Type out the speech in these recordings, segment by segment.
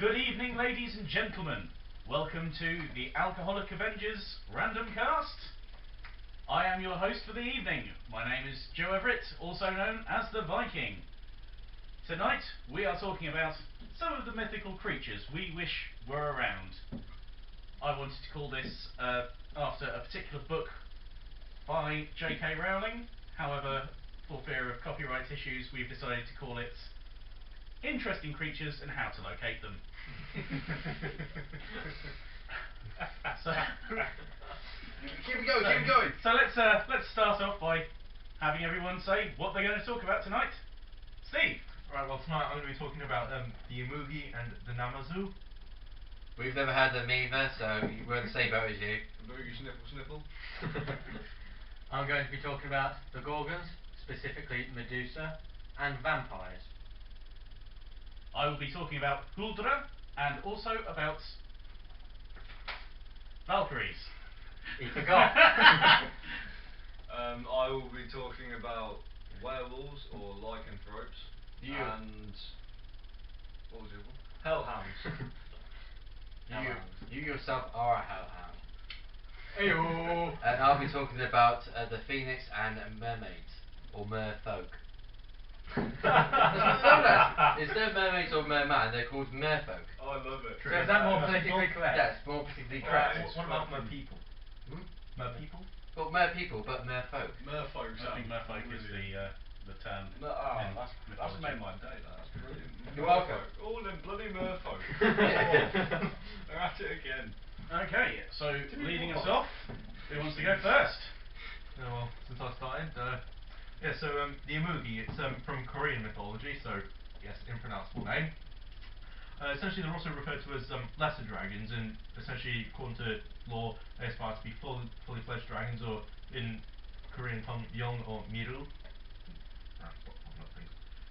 Good evening, ladies and gentlemen. Welcome to the Alcoholic Avengers Randomcast. I am your host for the evening. My name is Joe Everett, also known as the Viking. Tonight we are talking about some of the mythical creatures we wish were around. I wanted to call this after a particular book by J.K. Rowling. However, for fear of copyright issues, we've decided to call it Interesting Creatures and How to Locate Them. Keep it going. So let's start off by having everyone say what they're going to talk about tonight. Steve. Right. Well, tonight I'm going to be talking about the Yamugi and the Namazu. We've never heard them either, so we're in the same boat as you. Boogie sniffle. I'm going to be talking about the Gorgons, specifically Medusa, and vampires. I will be talking about Huldra and also about Valkyries. He forgot. I will be talking about werewolves or lycanthropes and what was the other one? Hellhounds. You yourself are a hellhound. Eyo. And I'll be talking about the phoenix and mermaids, or merfolk. Instead of mermaids or merman, they're called merfolk. Oh, I love it. So is that more politically correct? That's more particularly correct. What about merpeople? Merpeople? Well, merpeople, but merfolk. Merfolk. I think merfolk is the term. That's made my day. That's brilliant. You're welcome. All them bloody merfolk. They're at it again. Okay, so leading us off, who wants to go first? Well, since I started, so the Yamugi, it's from Korean mythology, so yes, impronounceable name. Essentially, they're also referred to as lesser dragons, and essentially, according to lore, they aspire to be fully fledged dragons, or in Korean tongue, Yong or Miru.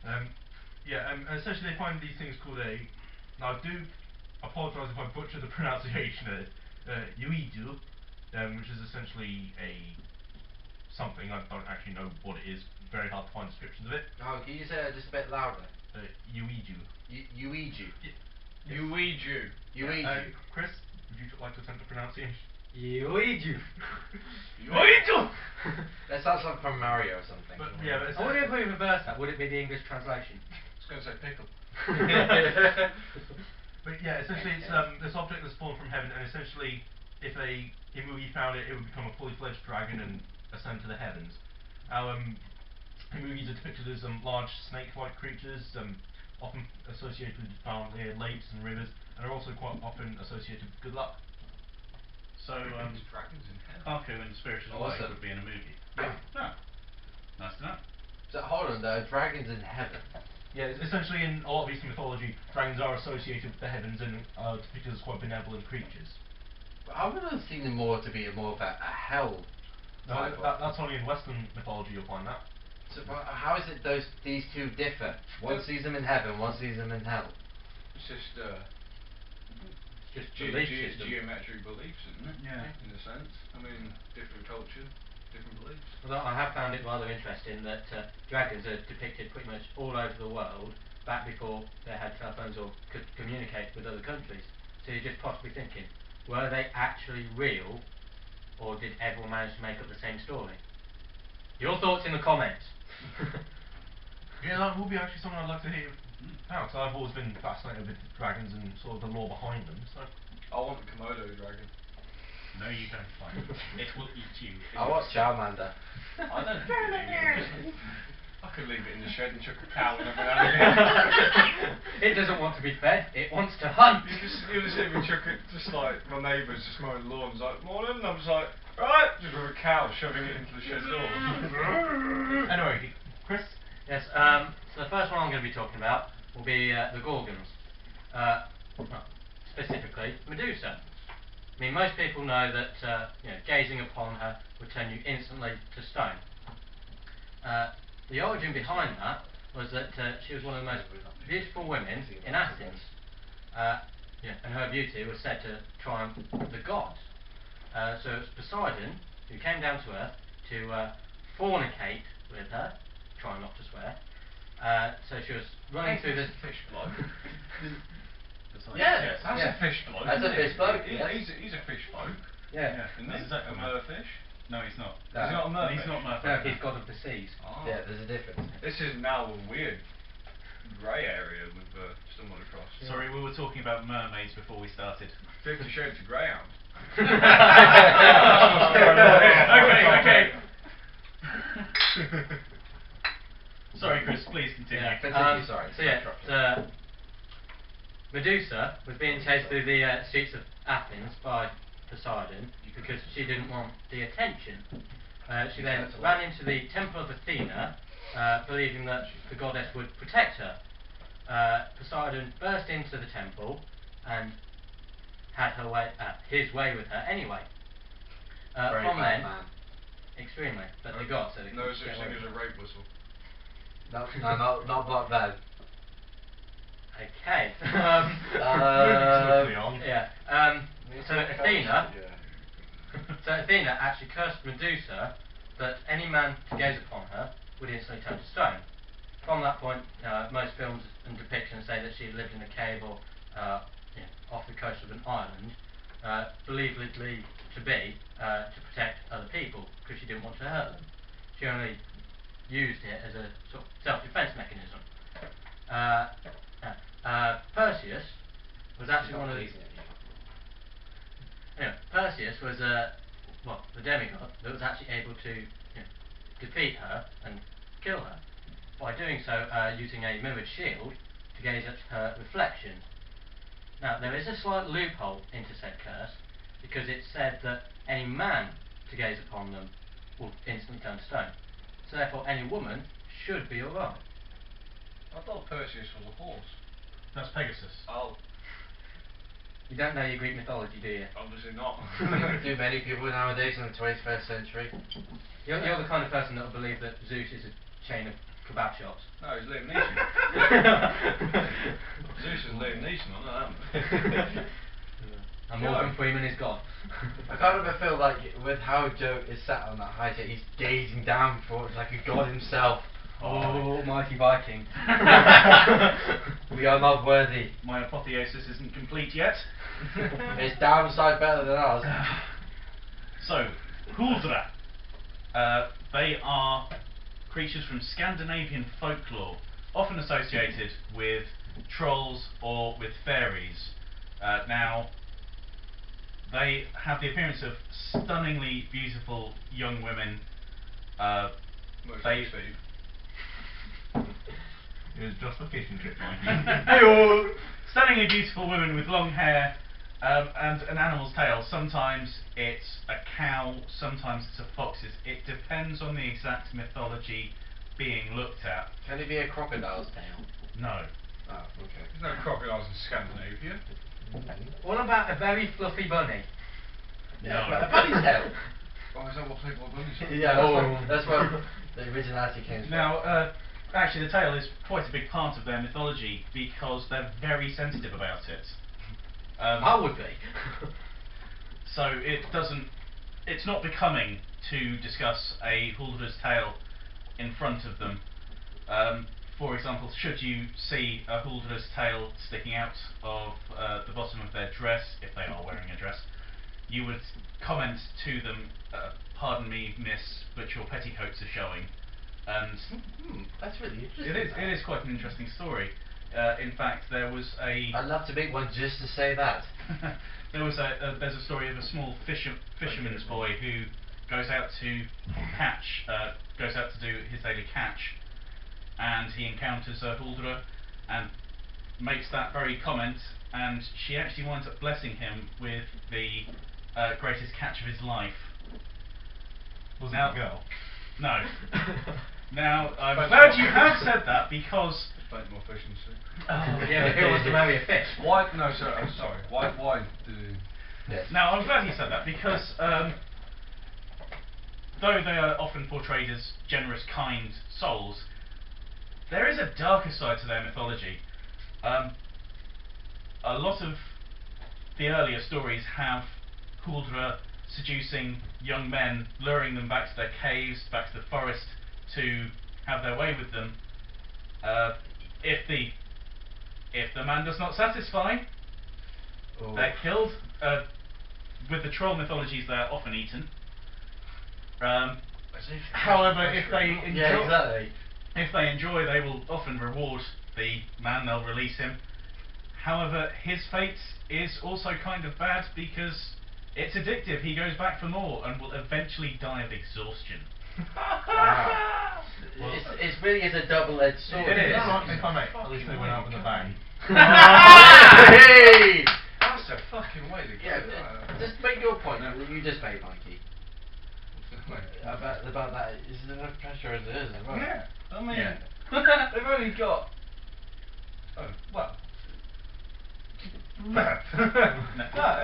And essentially, they find these things called a. Now, I do apologise if I butcher the pronunciation of it. Yuiju, which is essentially a something. I don't actually know what it is. Very hard to find descriptions of it. Oh, can you say that just a bit louder? Yuiju. Yuiju. Yuiju. Yuiju. Chris, would you like to attempt the pronunciation? Yuiju. Yuiju! That sounds like from Mario or something. But it's I wonder if we reverse that, would it be the English translation? I was going to say pickle. But yeah, essentially it's this object that's fallen from heaven, and essentially if a Yamugi found it, it would become a fully fledged dragon and ascend to the heavens. Yamugis are depicted as large snake-like creatures, often associated with found near lakes and rivers, and are also quite often associated with good luck. So, dragons in heaven. Haku in the spiritual way Awesome. would be in a movie. Yeah. Oh, nice to know. So hold on, there are dragons in heaven. Yeah, essentially in a lot of Eastern mythology, dragons are associated with the heavens and are depicted as quite benevolent creatures. But I would have seen them more to be more of a hell type of. That's only in Western mythology you'll find that. So how is it these two differ? One sees them in heaven, one sees them in hell. It's just belief system. geometric beliefs, isn't it? Yeah. In a sense. I mean, different culture, different beliefs. Although I have found it rather interesting that dragons are depicted pretty much all over the world back before they had telephones or could communicate with other countries. So you're just possibly thinking, were they actually real, or did everyone manage to make up the same story? Your thoughts in the comments. Yeah, that would be actually something I'd like to hear out, because I've always been fascinated with dragons and sort of the lore behind them. So I want the Komodo dragon. No, you don't find it. It will eat you. I want Charmander. I don't think it I could leave it in the shed and chuck a cow in every now and again. It doesn't want to be fed, it wants to hunt. You just hear me chuck it, just like my neighbours just mowing the lawns, like, morning, and I'm just like, right, just with a cow shoving it into the shed door. anyway, Chris. Yes, so the first one I'm going to be talking about will be the Gorgons. Specifically, Medusa. I mean, most people know that gazing upon her would turn you instantly to stone. The origin behind that was that she was one of the most beautiful women in Athens. And her beauty was said to triumph the gods. So it was Poseidon who came down to earth to fornicate with her, trying not to swear. So she was running through this. Fish bloke. like. Yeah. Yes. That's Yeah. a fish bloke. That's a isn't fish it? bloke, He- yes. He's a fish bloke. Yeah. Isn't That's he? exactly A right. merfish. No, he's not. No. He's not a merfish. He's not Merfolk. No, he's god of the seas. Oh. Yeah, there's a difference. This is now a weird grey area we've stumbled across. Sorry, we were talking about mermaids before we started. 50 Shades of Greyhound. Okay. Sorry, Chris. Please continue. Yeah. Continue, sorry. So yeah, Medusa was being chased through the streets of Athens by Poseidon because she didn't want the attention. She then ran into the temple of Athena, believing that the goddess would protect her. Poseidon burst into the temple and had his way with her anyway. Very From bad then, man. extremely, but they got so they No could such get thing away as with a it. rape whistle. No, not like that. Okay. Swiftly on. Yeah. So Athena. So Athena actually cursed Medusa that any man to gaze upon her would instantly turn to stone. From that point, most films and depictions say that she lived in a cave or off the coast of an island, believably to protect other people because she didn't want to hurt them. She only used it as a sort of self-defense mechanism. Perseus was actually one of these. Anyway, Perseus was the demigod that was actually able to defeat her and kill her by doing so using a mirrored shield to gaze at her reflection. Now there is a slight loophole into said curse because it said that any man to gaze upon them will instantly turn to stone. So therefore any woman should be alright. I thought Perseus was a horse. That's Pegasus. Oh, You don't know your Greek mythology, do you? obviously not. Do many people nowadays in the 21st century? You're the kind of person that will believe that Zeus is a chain of kebab shops. No, he's Liam Neeson. Zeus is Liam Neeson, I know that. And Morgan Freeman is God. I kind of feel like with how Joe is sat on that high seat, he's gazing down for it like a god himself. Oh, mighty Viking. We are not worthy. My apotheosis isn't complete yet. It's downside better than ours. So, Huldra. They are creatures from Scandinavian folklore, often associated with trolls or with fairies. Now, they have the appearance of stunningly beautiful young women. Most They- like Steve. It was just a fish and chip line. Hey-oh! Stunningly beautiful women with long hair and an animal's tail. Sometimes it's a cow, sometimes it's a fox's. It depends on the exact mythology being looked at. Can it be a crocodile's tail? No. Oh, okay. There's no crocodiles in Scandinavia. What about a very fluffy bunny? Yeah, No. but a bunny's tail. Oh, is that what Playboy bunnies are? Yeah, that's where the originality came from. Now, actually, the tail is quite a big part of their mythology because they're very sensitive about it. I would be. So it's not becoming to discuss a Huldra's tail in front of them. For example, should you see a Huldra's tail sticking out of the bottom of their dress, if they are wearing a dress, you would comment to them, pardon me, miss, but your petticoats are showing. And That's really interesting. it is quite an interesting story. In fact, there was a I'd love to make one just to say that. there's a story of a small fisherman's boy who goes out to do his daily catch, and he encounters a Huldra and makes that very comment, and she actually winds up blessing him with the greatest catch of his life. Was Now- it a girl? No. Now, I'm glad you have said that because Plenty more fish in the sea. Yeah, but who wants to marry a fish? Why? No, sir. I'm sorry. Why do? Yes. Now, I'm glad you said that because though they are often portrayed as generous, kind souls, there is a darker side to their mythology. A lot of the earlier stories have Huldra seducing young men, luring them back to their caves, back to the forest, to have their way with them. If the man does not satisfy, Ooh. They're killed. With the troll mythologies, they are often eaten. However, if they enjoy, Yeah, exactly. if they enjoy, they will often reward the man. They'll release him. However, his fate is also kind of bad because it's addictive. He goes back for more and will eventually die of exhaustion. Wow. Well, It really is a double-edged sword. It is. If I may, at least they went out with a bang. Hey! That's a fucking way to go. Yeah, just make your point that you just made, Mikey. About that, is there enough pressure as it is as well? Yeah, I mean, Yeah. they've only got. Oh, well. No,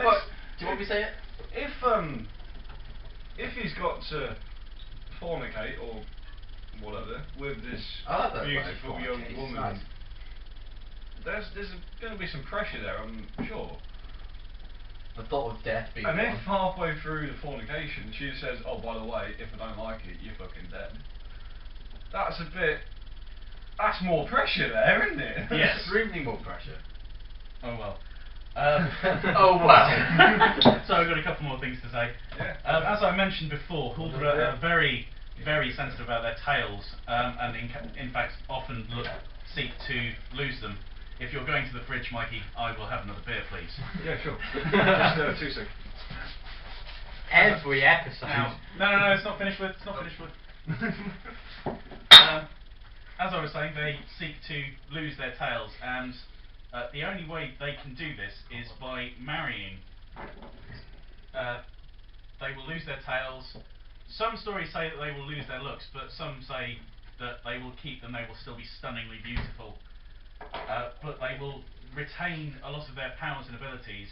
What? Do you want me to say it? If he's got to fornicate or whatever with this I like that word, beautiful fornicate, young it's woman, nice. there's going to be some pressure there, I'm sure. The thought of death being And one. if halfway through the fornication she says, "Oh, by the way, if I don't like it, you're fucking dead," that's a bit. That's more pressure there, isn't it? Yes. Extremely more pressure. Oh well. Oh well. So I've got a couple more things to say. Yeah. As I mentioned before, Huldra are very, very sensitive about their tails, and in fact often seek to lose them. If you're going to the fridge, Mikey, I will have another beer, please. Yeah, sure. Just 2 seconds. Every episode. No, it's not finished with. It's not finished with. As I was saying, they seek to lose their tails, and the only way they can do this is by marrying. They will lose their tails. Some stories say that they will lose their looks, but some say that they will keep them. They will still be stunningly beautiful, but they will retain a lot of their powers and abilities.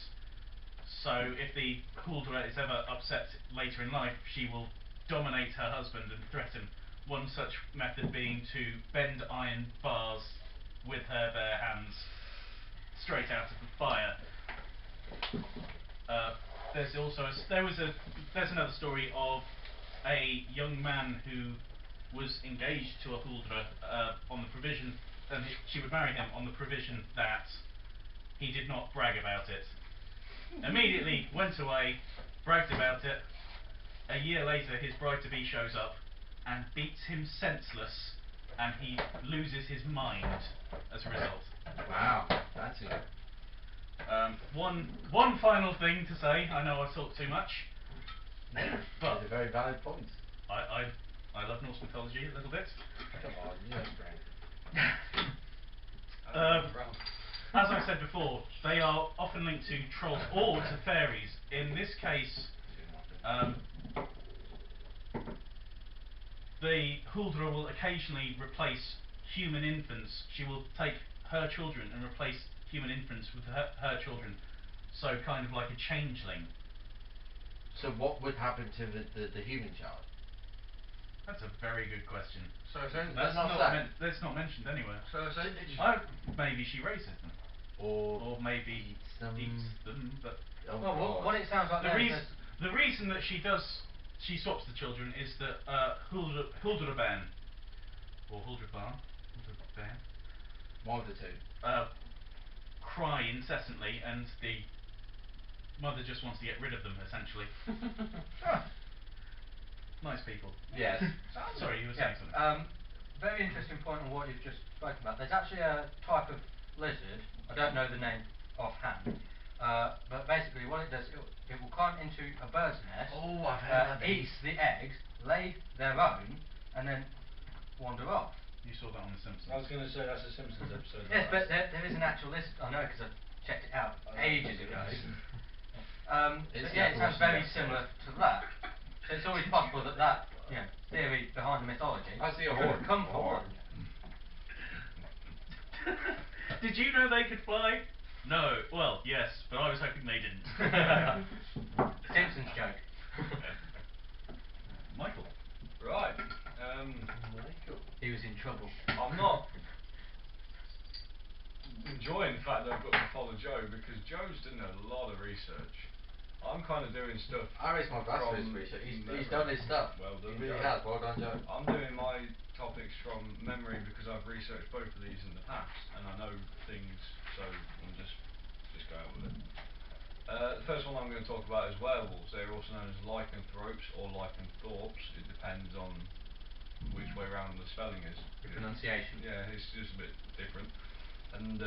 So if the Huldra is ever upset later in life, she will dominate her husband and threaten. One such method being to bend iron bars with her bare hands straight out of the fire. There's another story of a young man who was engaged to a Huldra on the provision, and she would marry him on the provision that he did not brag about it. Immediately went away, bragged about it. A year later, his bride-to-be shows up and beats him senseless, and he loses his mind as a result. Wow, that's it. One final thing to say. I know I've talked too much, but These are very valid points. I love Norse mythology a little bit. Come on, you know brain. As I said before, they are often linked to trolls or to fairies. In this case, the Huldra will occasionally replace human infants. She will take her children and replace human infants with her children. So kind of like a changeling. So what would happen to the human child? That's a very good question. So That's not not, said. that's not mentioned anywhere. Maybe she raises them. Or maybe eats them. But Oh, Well, God. what it sounds like the there reason is the reason that she swaps the children is that Huldraban or Huldraban One of the two. cry incessantly, and the mother just wants to get rid of them essentially. Nice people. Yes. Sorry, you were saying yeah, something. very interesting point on what you've just spoken about. There's actually a type of lizard, I don't know the name offhand, but basically what it does, it will climb into a bird's nest, Oh, I've heard about eats the eggs, lay their own, and then wander off. You saw that on The Simpsons. I was going to say that's a Simpsons episode. Yes, but there is an actual list. I know because I checked it out ages ago. It's But yeah, it sounds awesome very episode. similar to that. So it's always possible that theory behind the mythology I see a could horn. come forward. Did you know they could fly? No. Well, yes, but I was hoping they didn't. Simpsons joke. Michael. Right. Michael. He was in trouble. I'm not enjoying the fact that I've got to follow Joe because Joe's doing a lot of research. I'm kind of doing stuff. I raised my glass for his from research. He's memory. done his stuff. Well done, He really Joe. has. Well done, Joe. I'm doing my topics from memory because I've researched both of these in the past and I know things, so I'm just go out with it. The first one I'm going to talk about is werewolves. They're also known as lycanthropes or lycanthropes. It depends on which way around the spelling is. The pronunciation. Yeah, it's just a bit different. And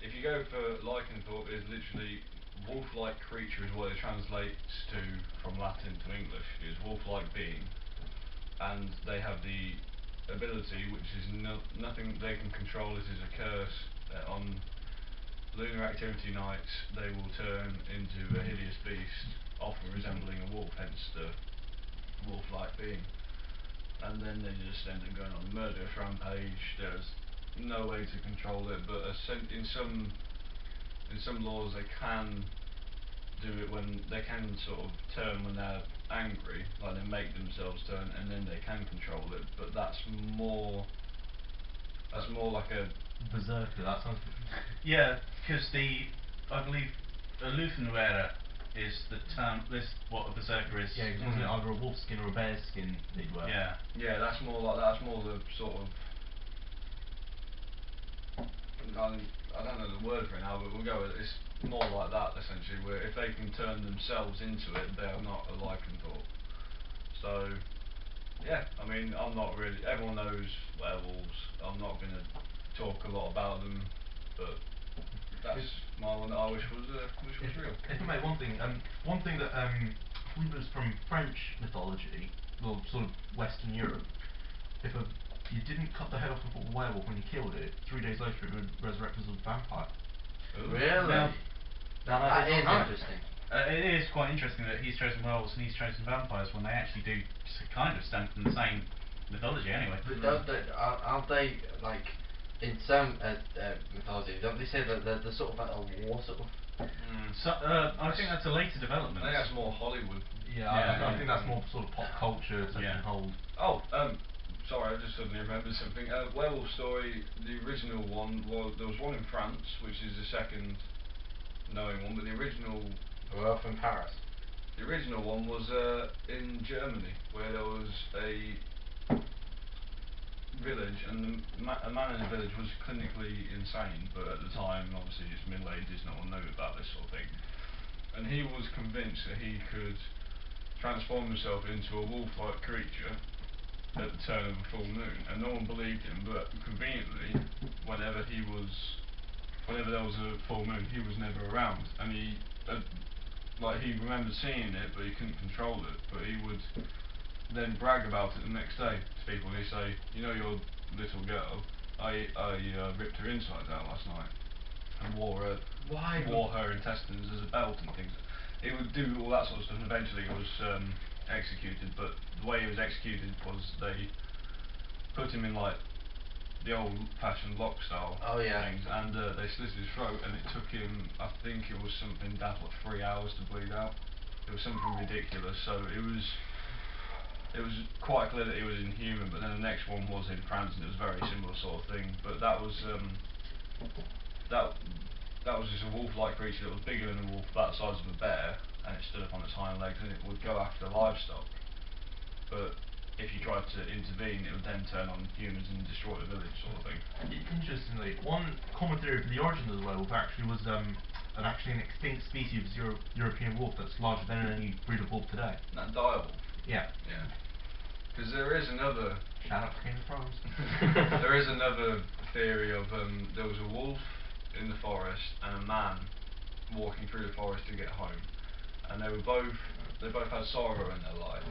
if you go for lycanthrope, it's literally wolf-like creature is what it translates to from Latin to English. It's wolf-like being, and they have the ability, which is nothing they can control. It is a curse on lunar activity nights. They will turn into a hideous beast, often resembling a wolf, hence the wolf-like being. And then they just end up going on a murderous rampage. There's no way to control it, but in some laws they can do it when they can sort of turn when they're angry, like they make themselves turn, and then they can control it. But that's more like a Berserker, that sounds. Yeah, because I believe a Luthenwere is the term. This what a berserker is. Yeah, because wasn't it either a wolf skin or a bear skin they'd wear? Yeah. that's more like that's more the sort of I don't know the word for it now, but we'll go with it. It's more like that essentially, where if they can turn themselves into it, they are not a lycanthrope. So yeah, I mean, I'm not really. Everyone knows werewolves. I'm not going to talk a lot about them, but that's my one that I wish was real. If I may, one thing that I believe it was from French mythology, well, sort of Western Europe. If you didn't cut the head off of a werewolf when you killed it, 3 days later it would resurrect as a vampire. Ooh. Really? Now, that is not interesting. It is quite interesting that he's chosen werewolves and he's chosen vampires when they actually do kind of stem from the same mythology anyway. But aren't they like in some mythology? Don't they say that they're sort of like a war sort of? So, I think that's a later development. I think that's more Hollywood. Yeah, Yeah. I think that's more sort of pop culture taking Yeah. hold. Oh, sorry, I just suddenly remembered something. Werewolf Story, the original one there was one in France, which is the second knowing one, but the original Werewolf in Paris. The original one was in Germany, where there was a village, and a man in the village was clinically insane, but at the time, obviously, it's Middle Ages, no one knew about this sort of thing. And he was convinced that he could transform himself into a wolf-like creature at the turn of a full moon, and no one believed him, but conveniently, whenever there was a full moon, he was never around, and he remembered seeing it, but he couldn't control it. But he would then brag about it the next day to people. He'd say, "You know your little girl? I ripped her insides out last night and wore her intestines as a belt and things." He would do all that sort of stuff, and eventually he was executed. But the way he was executed was they put him in like the old-fashioned lock style things, and they slit his throat, and it took him, I think it was something daft like 3 hours to bleed out. It was something ridiculous. So it was quite clear that he was inhuman. But then the next one was in France, and it was a very similar sort of thing. But that was just a wolf-like creature that was bigger than a wolf, about the size of a bear, and it stood up on its hind legs, and it would go after livestock. But if you tried to intervene, it would then turn on humans and destroy the village, sort of thing. Interestingly, one common theory for the origin of the werewolf actually was an extinct species of European wolf that's larger than any breed of wolf today. Isn't that direwolf? Yeah. Yeah. Because there is another. Shout out to King of Thrones. There is another theory of there was a wolf in the forest and a man walking through the forest to get home, and they both had sorrow in their life,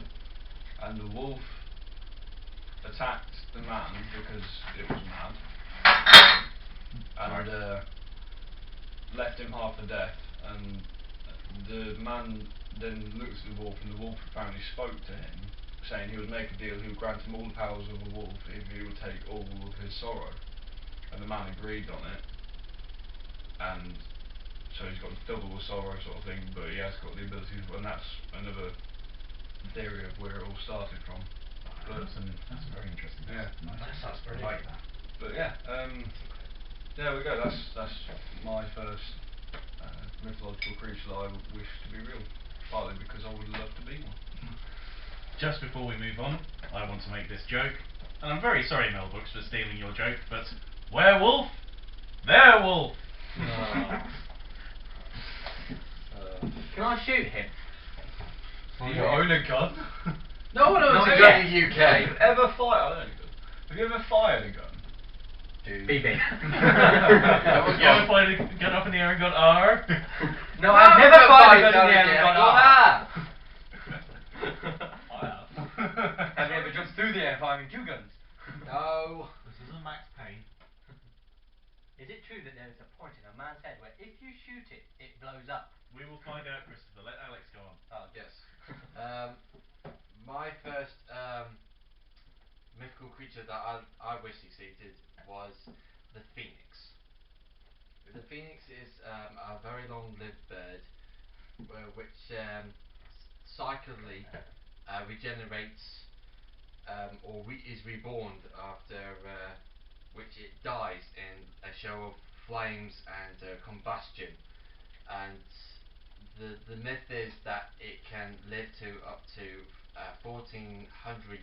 and the wolf attacked the man because it was mad, and left him half to death. And the man then looked at the wolf, and the wolf apparently spoke to him, saying he would make a deal, he would grant him all the powers of a wolf if he would take all of his sorrow. And the man agreed on it, and so he's got double the sorrow sort of thing, but he has got the ability, and that's another theory of where it all started from. But That's a very interesting. Yeah. That's I pretty like good. that. But yeah, there we go. That's my first mythological creature that I wish to be real. Partly because I would love to be one. Just before we move on, I want to make this joke, and I'm very sorry, Mel Brooks, for stealing your joke, but werewolf, werewolf. Can I shoot him? Do you own a gun? No one owns Not a yet. gun in the Have UK. you ever fired? I don't know. Have you ever fired a gun? Dude. BB. You ever fired a gun up in the air and gone R? No, I've never fired a gun in the air and gone, ah. I have. Have you ever jumped through the air firing two guns? No. This isn't Max Payne. Is it true that there is a point in a man's head where if you shoot it, it blows up? We will find out, Christopher. Let Alex go on. Oh, Yes. My first mythical creature that I wish succeeded was the phoenix. The phoenix is a very long-lived bird, which cyclically regenerates or is reborn after which it dies in a show of flames and combustion. And the myth is that it can live to up to 1400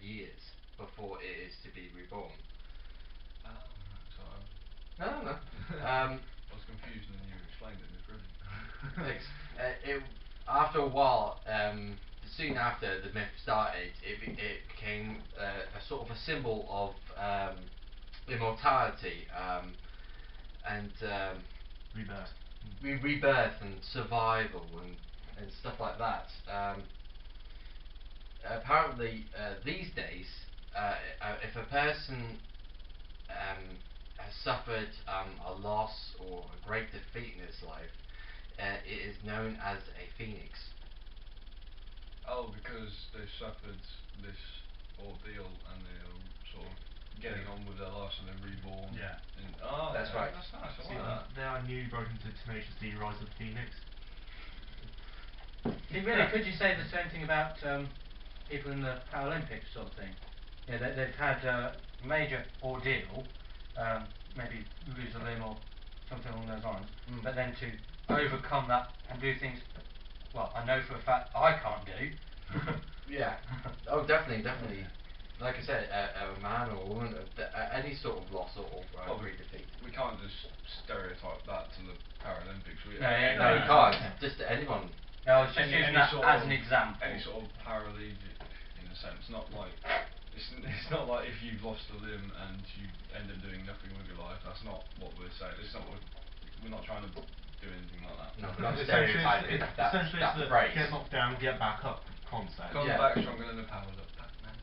years before it is to be reborn. Sorry. No. I was confused and then you explained it. It was brilliant. Thanks. After a while, soon after the myth started, it became a sort of a symbol of immortality and Rebirth. rebirth and survival and stuff like that. Apparently, these days, if a person has suffered a loss or a great defeat in his life, it is known as a phoenix. Oh, because they've suffered this ordeal and they're sort of getting on with their life, so they're reborn. Yeah. Oh, That's okay, right. That's nice. I See, like that. they are newly broken to Tenacious D, Rise of the Phoenix. Really, could you say the same thing about people in the Paralympics sort of thing? Yeah, they've had a major ordeal, maybe lose a limb or something along those lines, but then to overcome that and do things, well, I know for a fact I can't do. Yeah. Oh, definitely. Like I said, a man or a woman, any sort of loss or great defeat. We can't just stereotype that to the Paralympics. No, you can't. Just anyone. I was just using that sort as of- an example. Any sort of paralegic, in a sense, not like it's not like if you've lost a limb and you end up doing nothing with your life. That's not what we're saying. It's not what we're not trying to do anything like that. No, not Essentially, stereotyping essentially that it's the phrase. get knocked down, get back up concept. Come Yeah. back stronger than the power of Batman.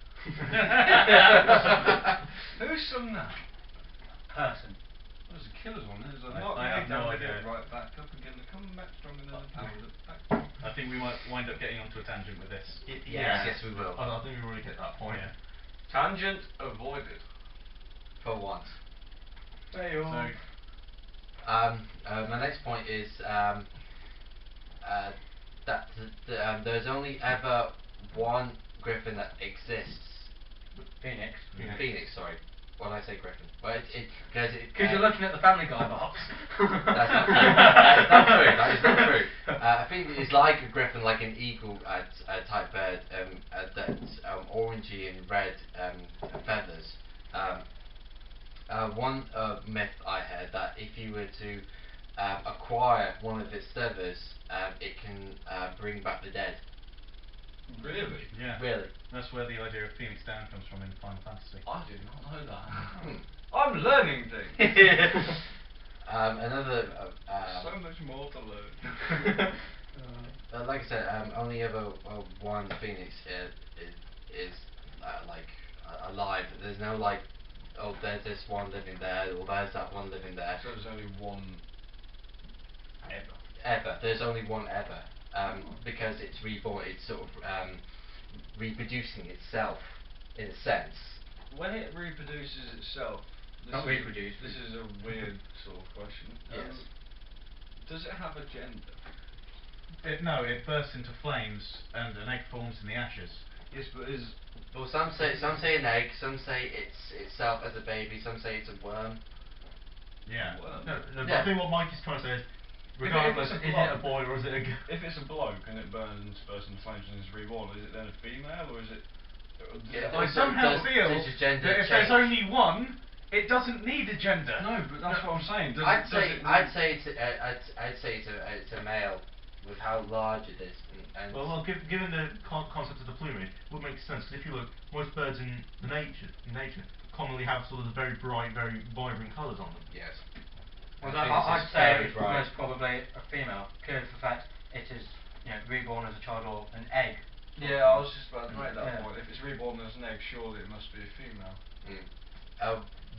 Who's sung that? Person. There's a killer's one. There's a I knock have me down no to get idea. right back up again. Come back stronger than the power of Batman. I think we might wind up getting onto a tangent with this. Yes, we will. I think we've already hit that point. Yeah. Tangent avoided. For once. So, My next point is that there's only ever one griffin that exists. Phoenix. Phoenix, sorry. Why did I say griffin? Well, Because you're looking at the Family Guy box. That's not true. That is not true. That is not true. I think it's like a griffin, like an eagle type bird, that's orangey and red feathers. One myth I heard that if you were to acquire one of its feathers, it can bring back the dead. Really? yeah. Really? That's where the idea of Phoenix Down comes from in Final Fantasy. I did not know that. Hmm. I'm learning things. Another. So much more to learn. Like I said, only ever one phoenix is like alive. There's no like, oh, there's this one living there, or there's that one living there. So there's only one ever. Ever. There's only one ever. Because it's reborn. It's sort of reproducing itself in a sense. When it reproduces itself, Not reproduce. This is a weird sort of question. Yes. Does it have a gender? No, it bursts into flames and an egg forms in the ashes. Yes, but is Well, some say an egg. Some say it's itself as a baby. Some say it's a worm. Yeah. well, No, but Yeah. I think what Mike is trying to say is, regardless, it's a is it a bloke- boy or is it a girl? if it's a bloke and it burns into flames and is reborn, is it then a female or is it? Yeah, I somehow feel does the gender that if change? there's only one, it doesn't need a gender. No, but that's what I'm saying. I'd say it's a male. with how large it is, and Given the concept of the plumage, it would make sense. Because if you look, most birds in nature commonly have sort of very bright, very vibrant colours on them. yes. Well, I think I'd this is say very it's bright. most probably a female, because of the fact it is, reborn as a child or an egg. Yeah, I was just about to make that Yeah. point. If it's reborn as an egg, surely it must be a female.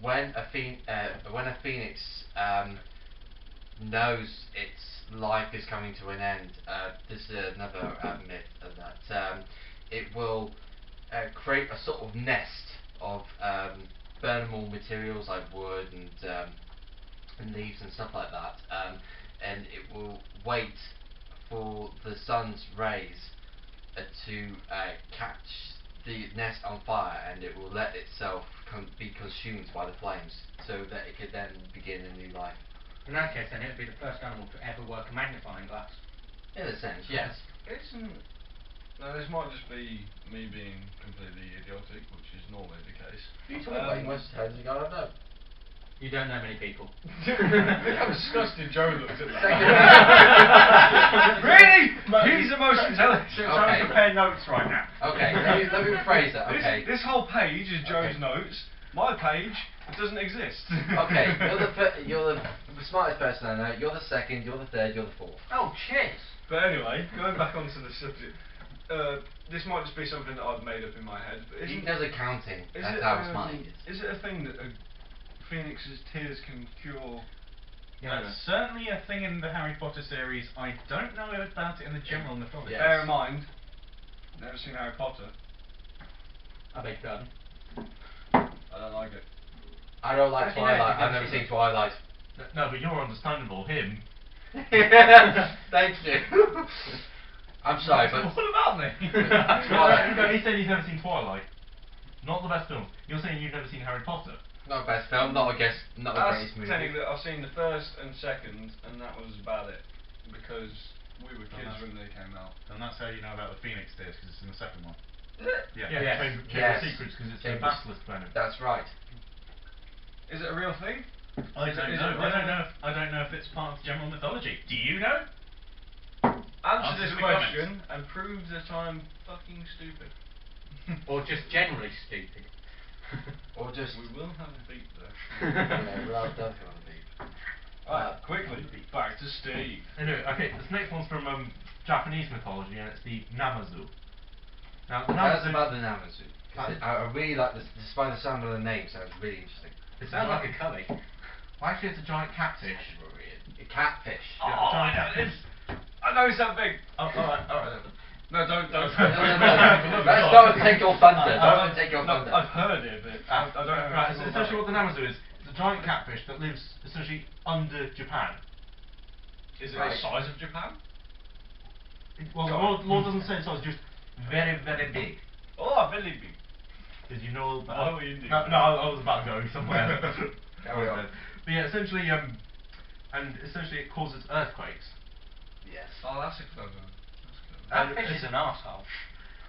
When a phoenix knows its life is coming to an end, this is another myth that it will create a sort of nest of burnable materials like wood and leaves and stuff like that, and it will wait for the sun's rays to catch the nest on fire, and it will let itself be consumed by the flames, so that it could then begin a new life. In that case, then it would be the first animal to ever work a magnifying glass. In a sense, yes. Now this might just be me being completely idiotic, which is normally the case. You talk about you must have I don't know. You don't know many people. Look how disgusted Joe looked at that. Second- Really? He's the most intelligent. Okay. Trying to compare notes right now. Okay, let me rephrase that. Okay. This whole page is Joe's Okay. notes. My page doesn't exist. Okay, you're the smartest person I know. You're the second. You're the third. You're the fourth. Oh, cheers! But anyway, going back onto the subject, this might just be something that I've made up in my head. But He isn't, does accounting. is That's it, how smart he is. Is it a thing that a phoenix's tears can cure? That's certainly a thing in the Harry Potter series. I don't know about it in the general mythology. Yes. Bear in mind, never seen Harry Potter. I beg your pardon. I don't like it. I don't like Actually, no, Twilight. it's I've never good. seen Twilight. No, but you're understandable. Him. Thank you. I'm sorry, but What about me? Twilight. No, he said he's never seen Twilight. Not the best film. You're saying you've never seen Harry Potter. Not best film. Not the That's greatest movie. technically, I've seen the first and second, and that was about it. Because we were kids that's- when they came out. And that's how you know about the Phoenix tears, because it's in the second one. Yeah, Yes. Chamber Yes. of Secrets, because it's a Chambers. basilisk venom. That's right. Is it a real thing? I Is it- don't is know. it I don't real? know. I don't know if it's part of general mythology. Do you know? Answer Answers this in the question and prove that I'm fucking stupid. Or just generally stupid. Or just. We will have a beat there. Yeah, we'll have definitely on the beat. Right, quickly, back to Steve. Anyway, okay, this next one's from Japanese mythology, and it's the Namazu. Now, the Tell us Namazu about the Namazu. 'Cause I really like this, despite the sound of the name, sounds really interesting. It sounds like a curry. Well, actually, it's a giant catfish. A catfish. Yeah, Oh, giant I know catfish. this. I know something. Oh, alright. No, don't. No, let's not take your thunder. Don't take your No, thunder. I've heard it, but I don't know. Right, so essentially what the Namazu is, it's a giant catfish that lives essentially under Japan. Is it Right. the size of Japan? Well, Go on. Lord doesn't say so, it's just very, very big. Oh, very big. Because you know about... Oh, you do. No, I was about to go somewhere. Carry on. But yeah, essentially, and essentially it causes earthquakes. Yes. Oh, that's a clever. That fish is an arsehole.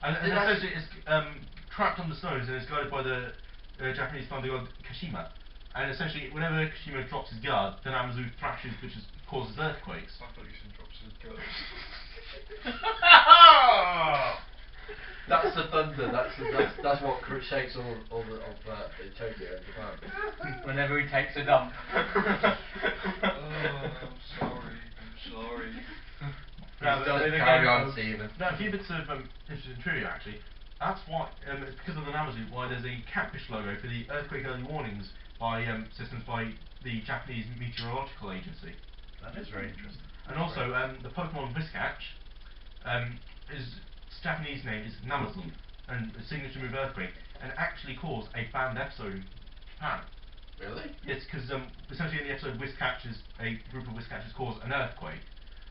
And Did I- essentially it's trapped under snows and is guided by the Japanese thunder god Kashima. And essentially, whenever Kashima drops his guard, the Namazu thrashes, which causes earthquakes. I thought you said drops his gun. That's the thunder. That's what shakes all of Tokyo and Japan. Whenever he takes a dump. Oh, I'm sorry. Carry on, Stephen. Now, a few bits of interesting trivia actually. That's why, it's because of the Namazu, why there's a catfish logo for the earthquake early warnings by systems by the Japanese Meteorological Agency. That is very interesting. And also, the Pokemon Viscatch, his Japanese name is Namazun, and a signature move earthquake, and actually caused a banned episode in Japan. Really? It's because essentially in the episode Whiskatchers, a group of Whiskatchers caused an earthquake.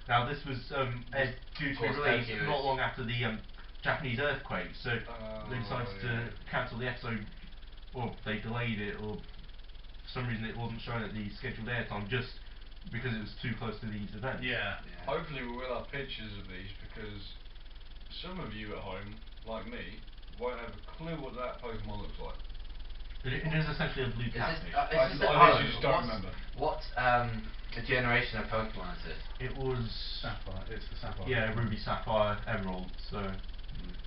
Now this was due to be Caused released Tokyo not is- long after the Japanese earthquake, so they decided yeah. to cancel the episode, or they delayed it, or for some reason it wasn't shown at the scheduled airtime just because it was too close to these events. Yeah. Hopefully we will have pictures of these because some of you at home, like me, won't have a clue what that Pokemon looks like. It is essentially a blue Is this, catfish. I is this literally just don't what's- remember. What generation of Pokemon is this? It was... Sapphire. it's the sapphire. Yeah, ruby, sapphire, emerald. So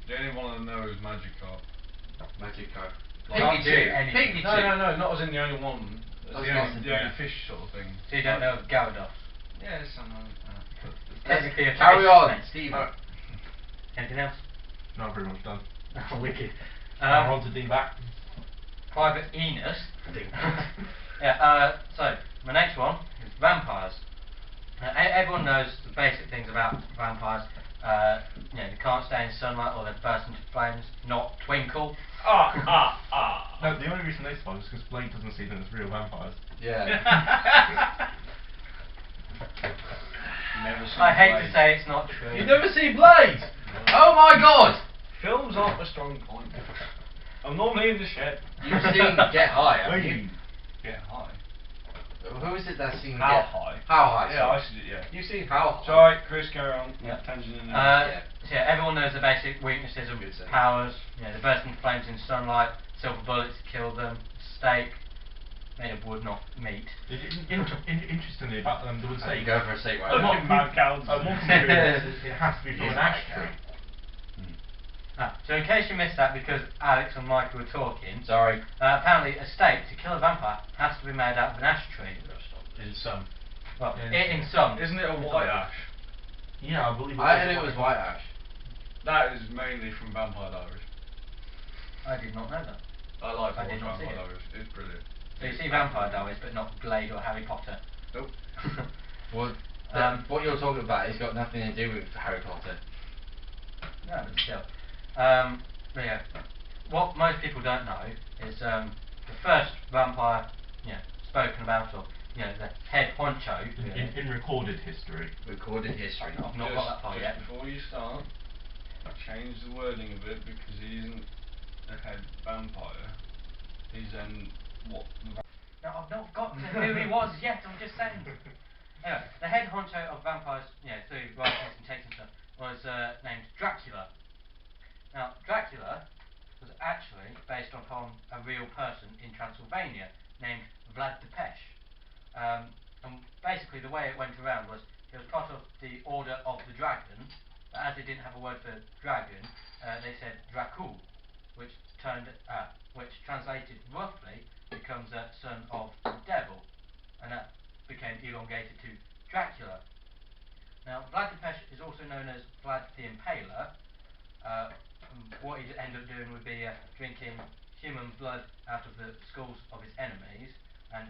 The only one I know is Magikarp. Magikarp. Can't do anything. No, not as in the only one. As I was the gonna only, say, the only yeah. fish sort of thing. So you don't know of Gyarados? Yes, I know that. But Technically a Carry fish, on, mate. Steve. Anything else? not very much done. Oh, wicked. We're on to D-back. Private Enos. Yeah, so my next one is vampires. Everyone knows the basic things about vampires. They can't stay in sunlight or they burst into flames, not twinkle. No, the only reason they survive is because Blade doesn't see them as real vampires. Yeah. never seen I hate to Blade. say it's not true. You've never seen Blade? Oh my god! Films aren't a strong point. I'm normally in the shed. You've seen Get High, haven't you? Get high. Who is it that's seen How Get High? How High, Yeah, I sorry. see it, yeah. You've seen How High? Sorry, Chris, carry on. Yeah. Tangent in there. Yeah. So yeah, everyone knows the basic weaknesses of Good save. powers. They burst into flames in sunlight, silver bullets kill them, steak, made of wood, not meat. Interestingly, about them, they would So say you go for a steak right a now. monk Mad cows. a monk it has to be from an Yeah. ash tree. So in case you missed that, because Alex and Michael were talking, Sorry. apparently a steak to kill a vampire has to be made out of an ash tree. In some. Well, Yeah. in some. Isn't it a white ash? Yeah, I believe. I heard it was white ash. That is mainly from Vampire Diaries. I did not know that. I like to I watch did not see Vampire it. Diaries. It's brilliant. So you see Vampire Diaries, but not Blade or Harry Potter. Nope. Well, what you're talking about has got nothing to do with Harry Potter. No, but still. But yeah, what most people don't know is the first vampire, spoken about, or the head honcho. In recorded history. Recorded history. I've not got that far just yet. before you start, change the wording a bit because he isn't a head vampire. He's then what? No, I've not got to who he was yet. I'm just saying. Anyway, the head honcho of vampires, through writings and texts and stuff, was named Dracula. Now, Dracula was actually based upon a real person in Transylvania named Vlad Tepes. And basically, the way it went around was he was part of the Order of the Dragon, but as they didn't have a word for dragon, they said Dracul, which translated roughly becomes a son of the devil, and that became elongated to Dracula. Now, Vlad Tepes is also known as Vlad the Impaler. What he'd end up doing would be drinking human blood out of the skulls of his enemies and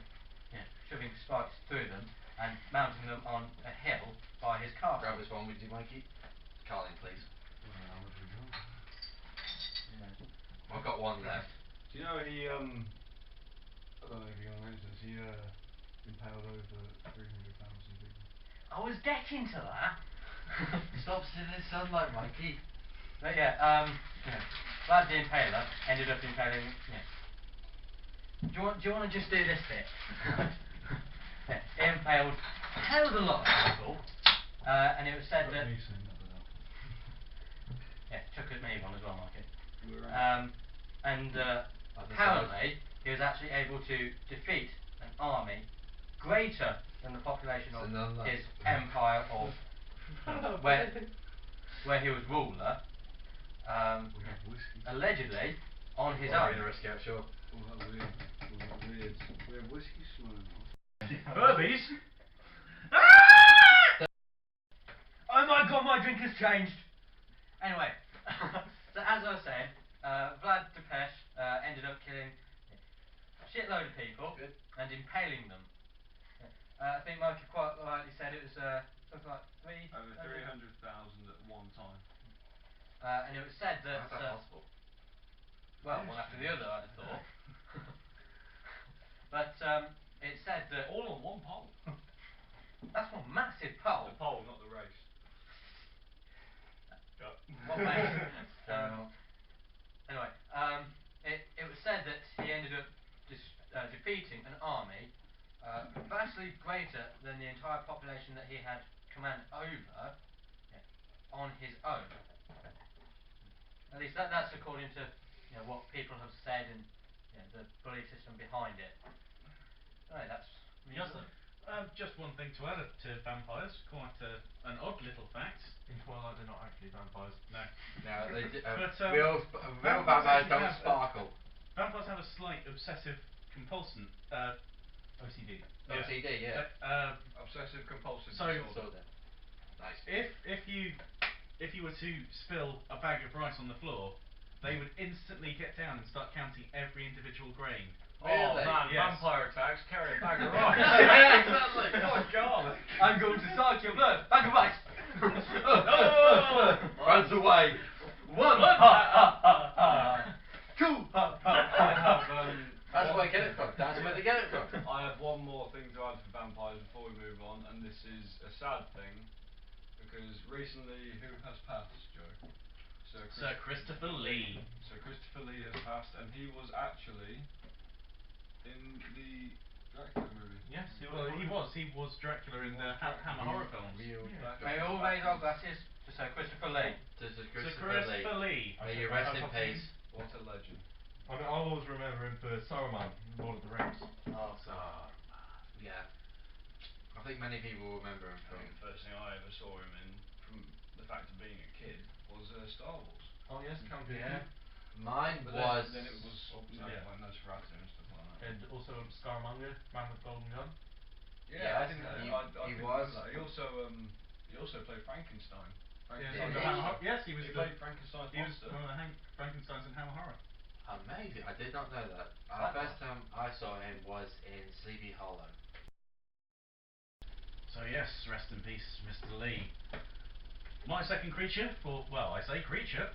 shoving spikes through them and mounting them on a hill by his castle. Grab this one, would you, Mikey? Carlin, please. I've got one left. Do you know he I don't know if you're gonna mention this. He impaled over 300,000 people. I was getting to that. Stop sitting in sunlight, Mikey. But Vlad the Impaler ended up impaling. Do you want to just do this bit? He impaled a hell of a lot of people, and it was said that. Chuck at me one as well, Mikey. Apparently he was actually able to defeat an army greater than the population of his empire of where he was ruler. Allegedly on his own. In a rescue, sure. Weird. We have whiskey smelling. Furbies? Oh my god, my drink has changed! Anyway, so as I was saying, Vlad Tepes ended up killing a shitload of people and impaling them. I think Mikey quite rightly said it was something like Over 300,000 at one time. and it was said that. How's that possible? Well, one after the other, I'd have thought. But it said that. All on one pole. That's one massive pole. The pole, not the race. What makes anyway, it was said that he ended up defeating an army vastly greater than the entire population that he had command over on his own. At least that's according to what people have said and the belief system behind it. Right, that's Just one thing to add to vampires, quite an odd little fact. actually, vampires. No. No, they But, real vampires vampires actually don't have sparkle. Vampires have a slight obsessive compulsive OCD. Yeah. OCD, yeah. Obsessive compulsive So- disorder. Nice. if you were to spill a bag of rice on the floor, they would instantly get down and start counting every individual grain. Oh Really? man, Yes. vampire attacks, carry a bag of rice. Yeah, exactly. Oh God. I'm going to suck your blood. Back of ice. Runs away. One. Two. I have That's where I get it from. That's where they get it from. I have one more thing to add for vampires before we move on, and this is a sad thing because recently, who has passed, Joe? Sir Christopher Lee. Sir Christopher Lee has passed, and he was actually in the Dracula movie. Yes, Well, he was Dracula in the Hammer horror films. Real Yeah. May all raise our glasses to Sir Christopher Lee. This is Sir Christopher Lee. Christopher Lee. May you rest in I've peace. What a legend. I mean, I'll always remember him for Saruman in Lord of the Rings. Oh, yeah. I think many people remember him I from. think the first thing I ever saw him in, from the fact of being a kid, was Star Wars. Oh yes, Count Dooku. Yeah. Mine But was. then it was yeah. like Nosferatu and stuff like that. And also Scaramanga, Man with Golden Gun. Yeah, Yes, I he think was. that. He also played Frankenstein. Yeah, Did in the he? Hammer Horror. Yes, he was He the, played Frankenstein's he was monster. one of the Frankensteins in Hammer Horror. Amazing. I did not know that. Like First time I saw him was in Sleepy Hollow. So yes, rest in peace, Mr. Lee. My second creature, I say creature,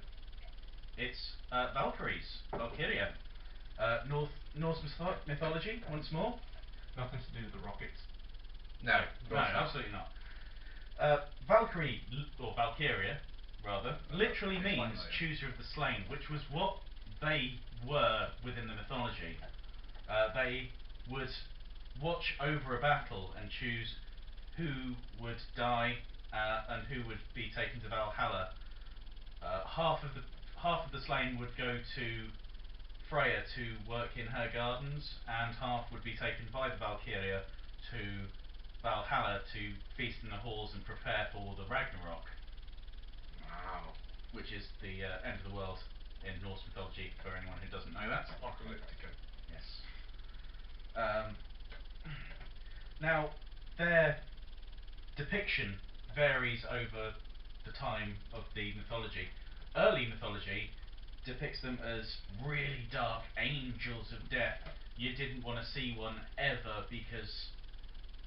it's Valkyries, Valkyria. Norse mythology, once more. Nothing to do with the rockets. No. No, absolutely not. Valkyrie, or Valkyria, rather, literally Explain means later. chooser of the slain, which was what they were within the mythology. They would watch over a battle and choose who would die and who would be taken to Valhalla. Half of the slain would go to Freya to work in her gardens, and half would be taken by the Valkyria to Valhalla to feast in the halls and prepare for the Ragnarok, Wow. which is the end of the world in Norse mythology, for anyone who doesn't know that. Apocalyptica. Yes. Now, their depiction varies over the time of the mythology. Early mythology depicts them as really dark angels of death. You didn't want to see one ever because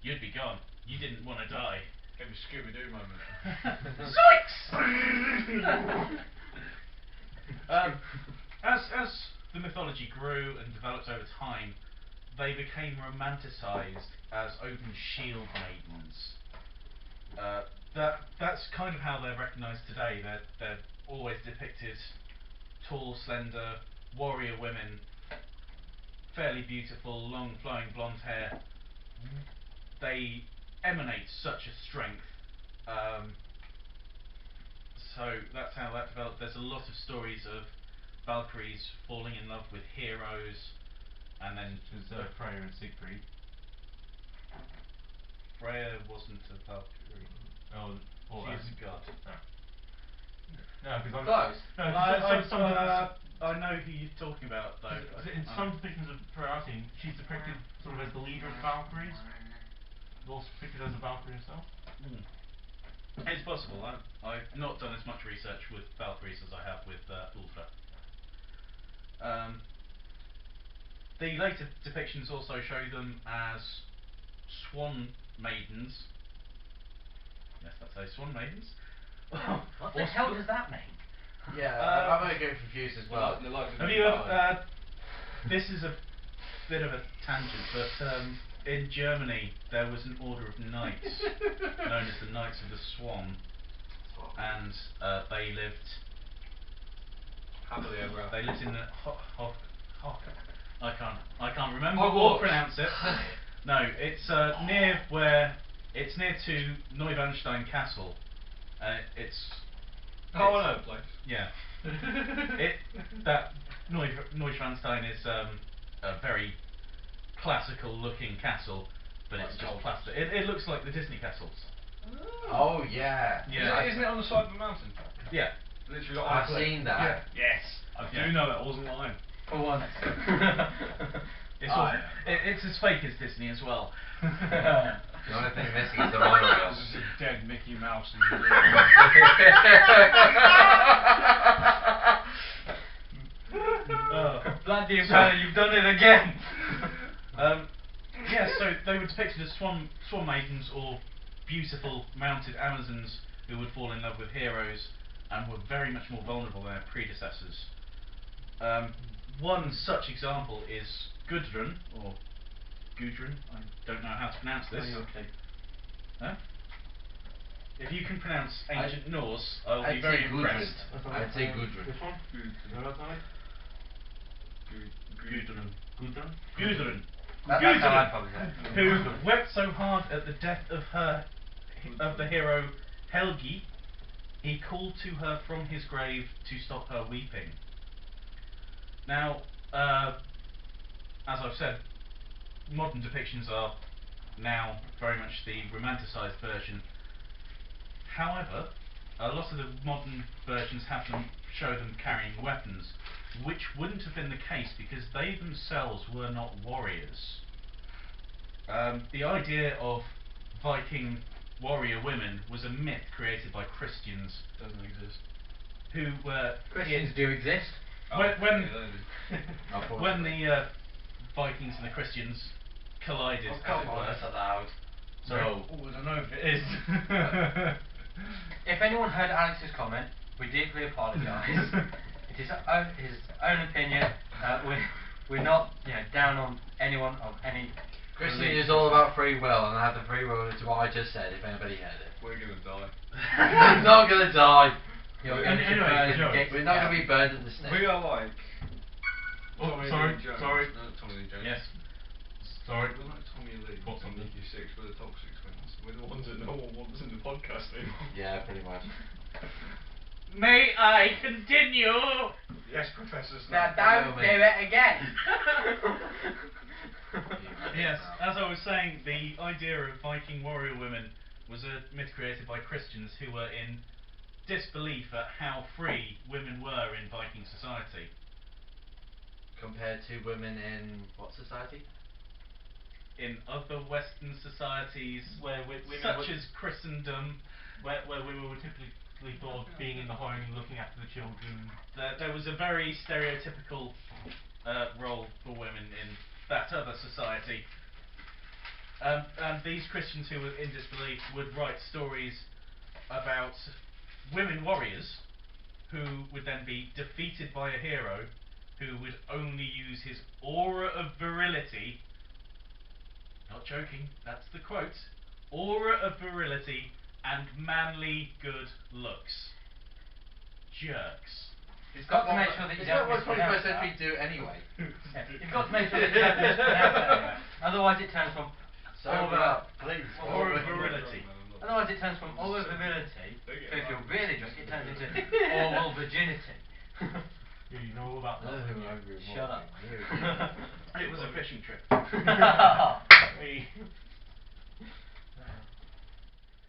you'd be gone. You didn't want to die. Gave me Scooby-Doo moment. Zoinks! As the mythology grew and developed over time, they became romanticised as open shield maidens. That's kind of how they're recognised today. They're always depicted tall, slender, warrior women, fairly beautiful, long flowing blonde hair. They emanate such a strength. So that's how that developed. There's a lot of stories of Valkyries falling in love with heroes, and then Which is Freya and Siegfried. Freya wasn't a Valkyrie. Oh, or She's a god. No, because I'm Close. No, I know who you're talking about, though. in some depictions of Freya, I've seen, she's depicted sort of as the leader of the Valkyries. Also depicted as a Valkyrie herself. It's possible. I've not done as much research with Valkyries as I have with Ultra. The later depictions also show them as swan maidens. Yes, that's those swan maidens. What the hell does that mean? Yeah, I'm getting confused as well. The likes of Have New you Balance. this is a bit of a tangent, but in Germany there was an order of knights known as the Knights of the Swan, and they lived Happily ever after. They lived in the I can't remember Hogwarts. or pronounce it. No, it's near to Neuschwanstein Castle. It's Oh, I know the place. yeah. Neuschwanstein is a very classical looking castle, but Like it's just Goldust. plastic. It looks like the Disney castles. Oh yeah. Yeah. Isn't it on the side of a mountain? Yeah. Literally got on a I've cliff. seen that. Yeah. Yes. I Yeah. do know that. I wasn't lying. For once. It's, I all, am. it's as fake as Disney as well. The only thing missing is the monorail. This is a dead Mickey Mouse. Bloody hell, you've done it again! Yeah, so they were depicted as swan maidens or beautiful mounted Amazons who would fall in love with heroes and were very much more vulnerable than their predecessors. One such example is Gudrun, or Gudrun, I don't know how to pronounce this. Huh? If you can pronounce ancient Norse, I'll be I'd very say impressed. Gudrun. I'd say Gudrun. Which one? Gudrun. Gudrun? Gudrun. That's how I'd probably say it. Who wept so hard at the death of the hero Helgi, he called to her from his grave to stop her weeping. Now, as I've said, modern depictions are now very much the romanticised version. However, a lot of the modern versions show them carrying weapons, which wouldn't have been the case because they themselves were not warriors. The idea of Viking warrior women was a myth created by Christians. Doesn't exist. Who were Christians do exist. When the Vikings and the Christians collided, Oh, as come it on, were. that's allowed. Sorry. No. Oh, I don't know if it is. If anyone heard Alex's comment, we deeply apologise. It is his own opinion. We're not, down on anyone of any. Christian religion. is all about free will, and I have the free will to what I just said. If anybody heard it, We're gonna die. we're not gonna die. You're Anyway, going to burn and Joe, get We're not gonna be burned at the stake. We are like. Oh, Tommy sorry, Lee Jones. sorry. No, Tommy Lee Jones. Yes. Sorry. We're like Tommy Lee. What's and on Nikki Six. We're the toxic twins. We're the ones that no one wants in the podcast anymore. Yeah, pretty much. May I continue? Yes, Professor Now Snape. don't do it again. Yes, as I was saying, the idea of Viking warrior women was a myth created by Christians who were in disbelief at how free women were in Viking society. Compared to women in what society? In other Western societies, Where women such were- as Christendom, Where women were typically thought of being in the home, looking after the children. there was a very stereotypical role for women in that other society. And these Christians who were in disbelief would write stories about women warriors who would then be defeated by a hero who would only use his aura of virility. Not joking, that's the quote. Aura of virility and manly good looks. Jerks. You've got to make sure that you It's don't not what 21st mispronounce century that. do anyway. Yeah, you've got to make sure that you don't mispronounce that anyway. Otherwise it turns from Sober up, please. Aura of virility. Otherwise it turns from oral virility to, if you're really drunk, it turns into oral virginity. Yeah, you know all about that. don't you? Shut up. It was a fishing trip. Hey.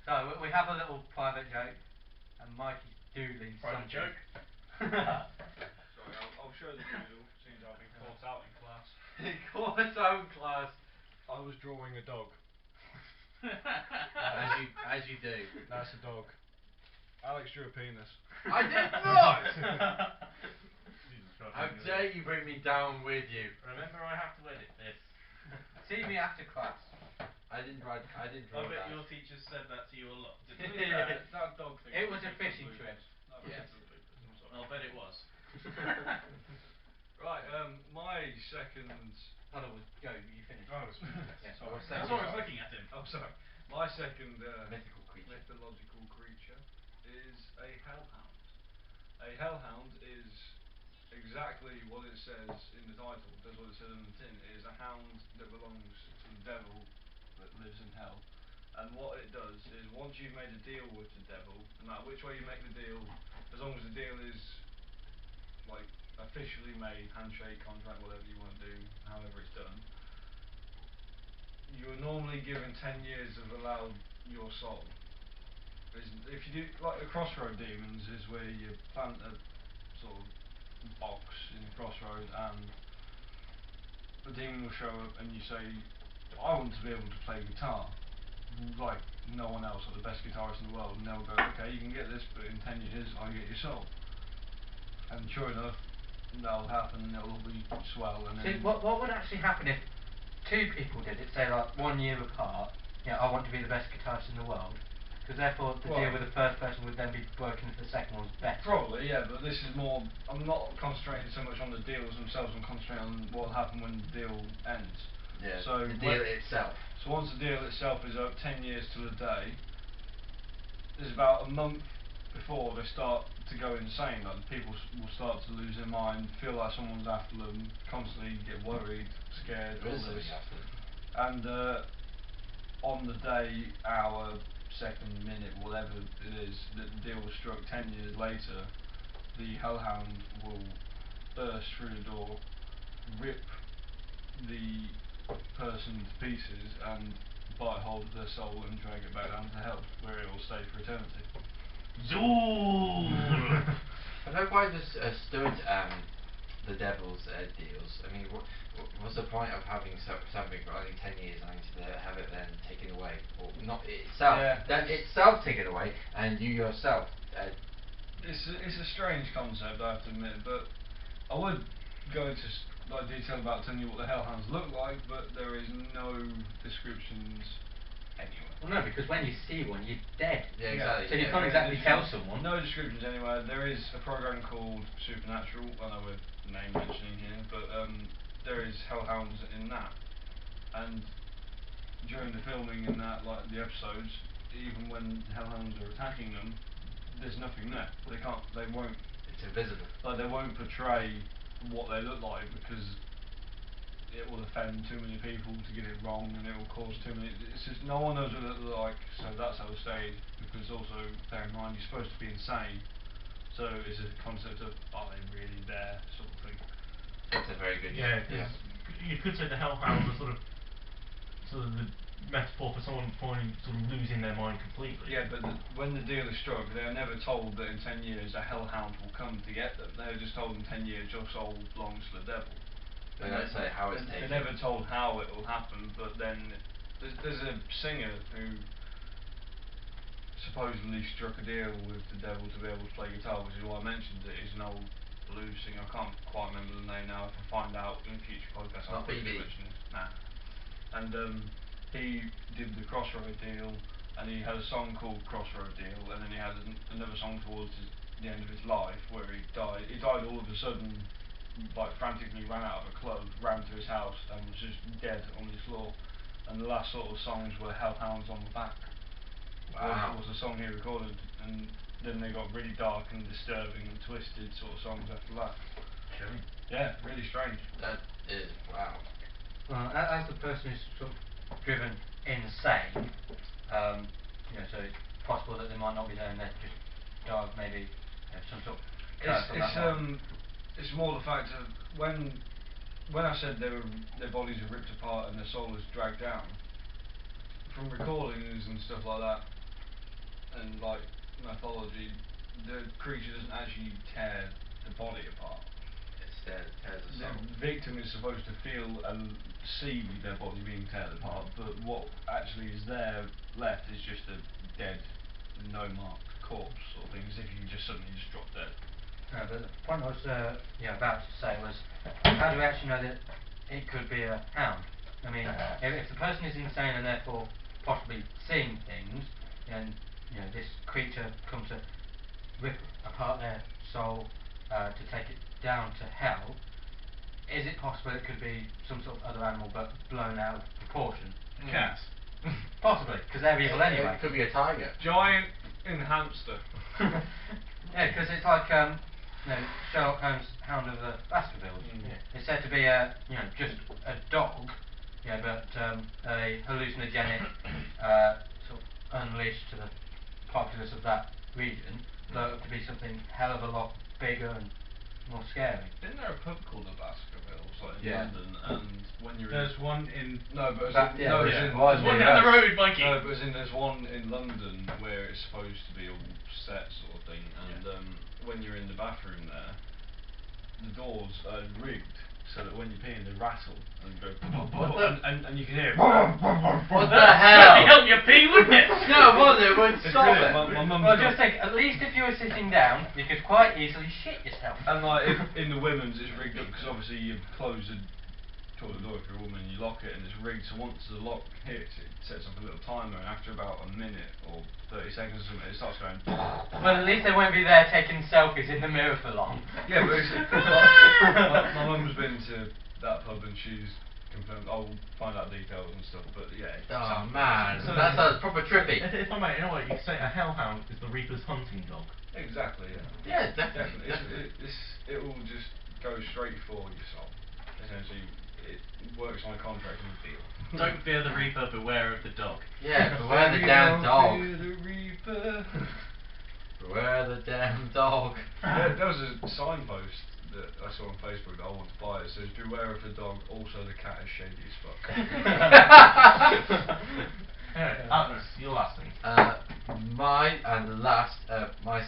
So we have a little private joke, and Mikey's doodling Private something. joke. Sorry, I'll show the doodle, since I've been caught out in class. He caught his own class. I was drawing a dog. As you do. That's a dog. Alex drew a penis. I did not! Jesus Christ, How dare you bring me down with you? Remember, I have to edit this. See me after class. I didn't draw I bet that. your teachers said that to you a lot, To didn't be they? fair, that dog thing. It was a fishing trip. That was Yes. for the bloopers, I'm sorry. I'll bet it was. Right, my second. Oh no, Joe, you finished. Oh, Yeah. I was That's saying why I was looking at him. Oh, sorry. My second mythical creature. mythological creature is a hellhound. A hellhound is exactly what it says in the title. Does what it says on the tin. It is a hound that belongs to the devil that lives in hell. And what it does is, once you've made a deal with the devil, no matter which way you make the deal, as long as the deal is like officially made, handshake, contract, whatever you want to do, however it's done, you're normally given 10 years of allowed your soul. if you do like the crossroad demons, is where you plant a sort of box in a crossroad and a demon will show up and you say, I want to be able to play guitar like no one else, like the best guitarist in the world, and they'll go, okay, you can get this, but in 10 years I'll get your soul. And sure enough, that'll happen, and it'll all be swell. And See, then what would actually happen if two people did it, say like 1 year apart, I want to be the best guitarist in the world, because therefore the deal with the first person would then be broken if the second one's better. Probably, yeah, but this is more, I'm not concentrating so much on the deals themselves, I'm concentrating on what will happen when the deal ends. Yeah, So the deal itself. So once the deal itself is up 10 years to the day, there's about a month before they start to go insane. Like people will start to lose their mind, feel like someone's after them, constantly get worried, scared, all this. And on the day, hour, second, minute, whatever it is, that the deal was struck 10 years later, the hellhound will burst through the door, rip the person to pieces and bite hold of their soul and drag it back down to hell, where it will stay for eternity. Zool! I don't quite understood the devil's deals. I mean, what's the point of having something for only 10 years and to have it then taken away, or not itself? Yeah. That itself taken away, and you yourself. It's a strange concept, I have to admit, but I would go into like detail about telling you what the hellhounds look like, but there is no descriptions anywhere. Well, no, because when you see one, you're dead. Yeah, exactly. So you can't exactly tell someone. No descriptions anywhere. There is a program called Supernatural. I know we're name mentioning here, but there is hellhounds in that. And during the filming in that, like the episodes, even when hellhounds are attacking them, there's nothing there. They won't. It's invisible. Like they won't portray what they look like because it will offend too many people to get it wrong, and it will cause too many. It's just no one knows what it looks like, so that's how it stayed. Because also bear in mind you're supposed to be insane, so it's a concept of are they really there sort of thing. It's a very good. Yeah, because you could say the hellhounds are sort of the metaphor for someone sort of losing their mind completely. Yeah, but when the deal is struck, they are never told that in 10 years a hellhound will come to get them. They are just told in 10 years your soul belongs to the devil. They don't say how it's taken. They're never told how it will happen, but then there's a singer who supposedly struck a deal with the devil to be able to play guitar, which is why I mentioned it. He's an old blues singer. I can't quite remember the name now. If I find out in future podcasts, I'll Not BB. mention it. Nah. And he did the Crossroad deal, and he had a song called Crossroad Deal, and then he had another song towards the end of his life where he died. He died all of a sudden, like frantically ran out of a club, ran to his house, and was just dead on his floor. And the last sort of songs were Hellhounds on the Back. Wow. Was a song he recorded, and then they got really dark and disturbing and twisted sort of songs after that. Chilling. Yeah, really strange. That is wow. Well, as the person who's sort of driven insane, so it's possible that they might not be there and they just die of maybe some sort of curse on that line. It's more the fact of when I said their bodies are ripped apart and their soul is dragged down, from recordings and stuff like that, and like mythology, the creature doesn't actually tear the body apart. Tears the The soul. victim is supposed to feel and see their body being torn apart, but what actually is there left is just a dead, no-marked corpse sort of thing, as if you just suddenly just dropped dead. But the point I was about to say was, how do we actually know that it could be a hound? I mean, if the person is insane and therefore possibly seeing things, and this creature comes to rip apart their soul to take it down to hell, is it possible it could be some sort of other animal but blown out of proportion? A cat. Possibly, because they're evil anyway. It could be a tiger. Giant in hamster. Yeah, because it's like Sherlock Holmes' Hound of the Baskervilles. It's said to be just a dog, but a hallucinogenic sort of unleashed to the populace of that region, but to be something hell of a lot bigger and more scary. Isn't there a pub called the Baskervilles, like in Yeah. London, and when you're There's one in. no, but as That- in, yeah, no, there's as in, one There's one near down the us. road, Mikey. no, but as in there's one in London where it's supposed to be all set sort of thing, and when you're in the bathroom there, the doors are rigged so that when you're peeing they rattle and go What the- and you can hear it. What the That'd hell? help your pee, wouldn't it? No, wouldn't it? Wouldn't It's stop brilliant. it. My mum's Well, got- just think, at least if you were sitting down, you could quite easily shit yourself. And like in the women's, it's rigged up because obviously you close the toilet door if you're a woman, you lock it, and it's rigged so once the lock hits, it sets up a little timer, and after about a minute or 30 seconds or something, it starts going. Well, at least they won't be there taking selfies in the mirror for long. Yeah, but it's, my mum's been to that pub and she's confirmed. I'll find out details and stuff, but yeah. it Oh sounds man, So- that sounds proper trippy. If I may, you know what, you could say a hellhound is the Reaper's hunting dog. Exactly, yeah. Yeah, definitely. It will just go straight for your soul. Essentially, it works on a contract and a deal. Don't fear the Reaper, beware of the dog. Yeah, beware the damn dog. Fear the Reaper. Beware the damn dog. There was a signpost that I saw on Facebook that I want to buy. It says, "Beware of the dog. Also, the cat is shady as fuck." Anyway, Alex, your last thing. My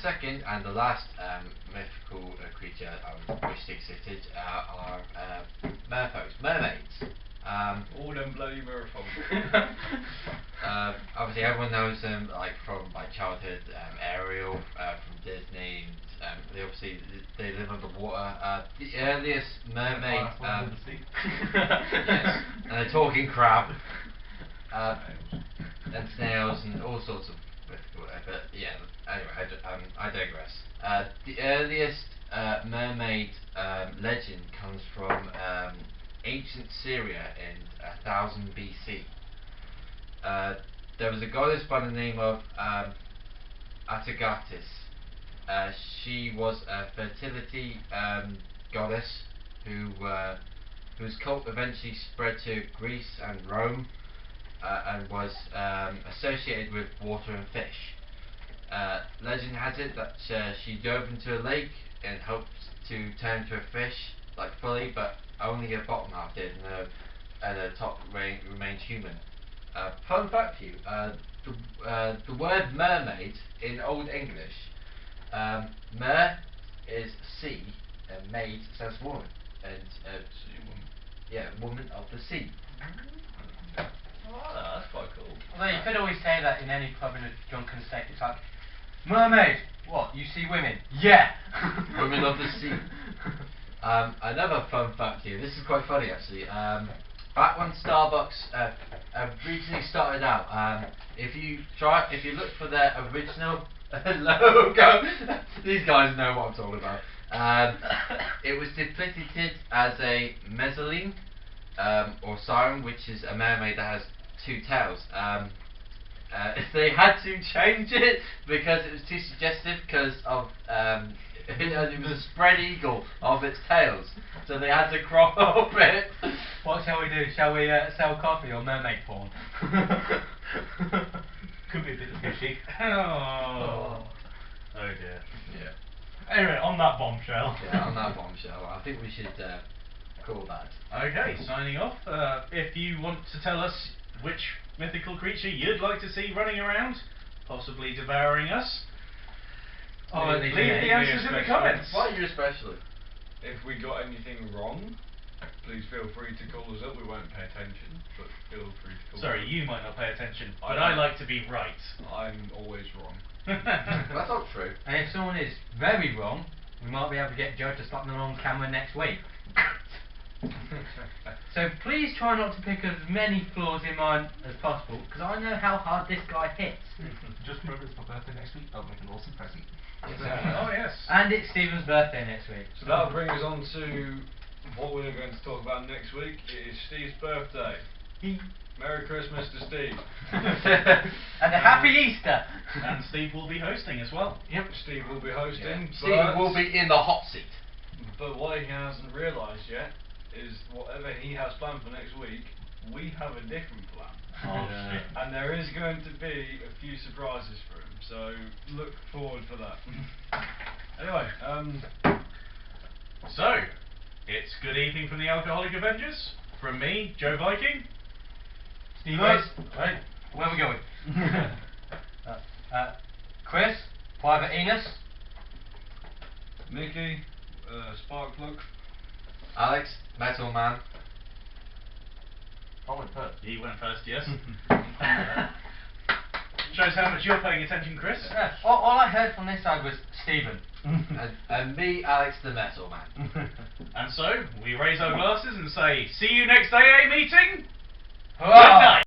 second and the last mythical creature which existed are mermaids. All them bloody merfolk. Obviously, everyone knows them from childhood. Ariel from Disney. They obviously they live underwater. The earliest mermaid. Pineapple under the sea. Yes, and a talking crab. And snails and all sorts of mythical. But yeah, anyway, I digress. The earliest mermaid legend comes from ancient Syria in 1000 BC. There was a goddess by the name of Atagatis. She was a fertility goddess whose cult eventually spread to Greece and Rome. And was associated with water and fish. Legend has it that she dove into a lake and hoped to turn to a fish, fully, but only her bottom half did, and her top remained human. Fun fact for you: the word mermaid in Old English, mer is sea, and maid says woman, and woman of the sea. Oh, that's quite cool. Although you could always say that in any pub in a drunken state. It's like, mermaid. What? You see women? Yeah. Women of the sea. Another fun fact here. This is quite funny actually. Back when Starbucks originally started out, if you look for their original logo, these guys know what I'm talking about. It was depicted as a mezzaline or siren, which is a mermaid that has two tails. They had to change it because it was too suggestive because of it was a spread eagle of its tails, so they had to crop up it. What shall we do? Shall we sell coffee or mermaid porn? Could be a bit fishy. Oh dear. Yeah. Anyway, on that bombshell. Yeah, on that bombshell, I think we should call that. Okay, signing off. If you want to tell us which mythical creature you'd like to see running around, possibly devouring us, leave the answers in the comments. Why you especially? If we got anything wrong, please feel free to call us up. We won't pay attention, but feel free to call Sorry, us up. you might not pay attention, but I like to be right. I'm always wrong. That's not true. And if someone is very wrong, we might be able to get Joe to slap them on camera next week. So please try not to pick as many flaws in mine as possible, because I know how hard this guy hits. Just remember it's my birthday next week. I'll make an awesome present. Oh yes. And it's Stephen's birthday next week. So that'll bring us on to what we're going to talk about next week. It is Steve's birthday. Merry Christmas to Steve. And a happy Easter. And Steve will be hosting as well. Yep, Steve will be hosting. Steve will be in the hot seat. But what he hasn't realised yet is whatever he has planned for next week, we have a different plan. Oh shit. And there is going to be a few surprises for him, so look forward for that. Anyway, So, it's good evening from the Alcoholic Avengers. From me, Joe Viking. Steve Right. Right. Where are we going? Chris, Private Enos. Mickey, Sparkplug. Alex, Metal Man. I went first. He went first, yes. Shows how much you're paying attention, Chris. All I heard from this side was Stephen. And me, Alex the Metal Man. And so, we raise our glasses and say, see you next AA meeting? Hurrah! Good night.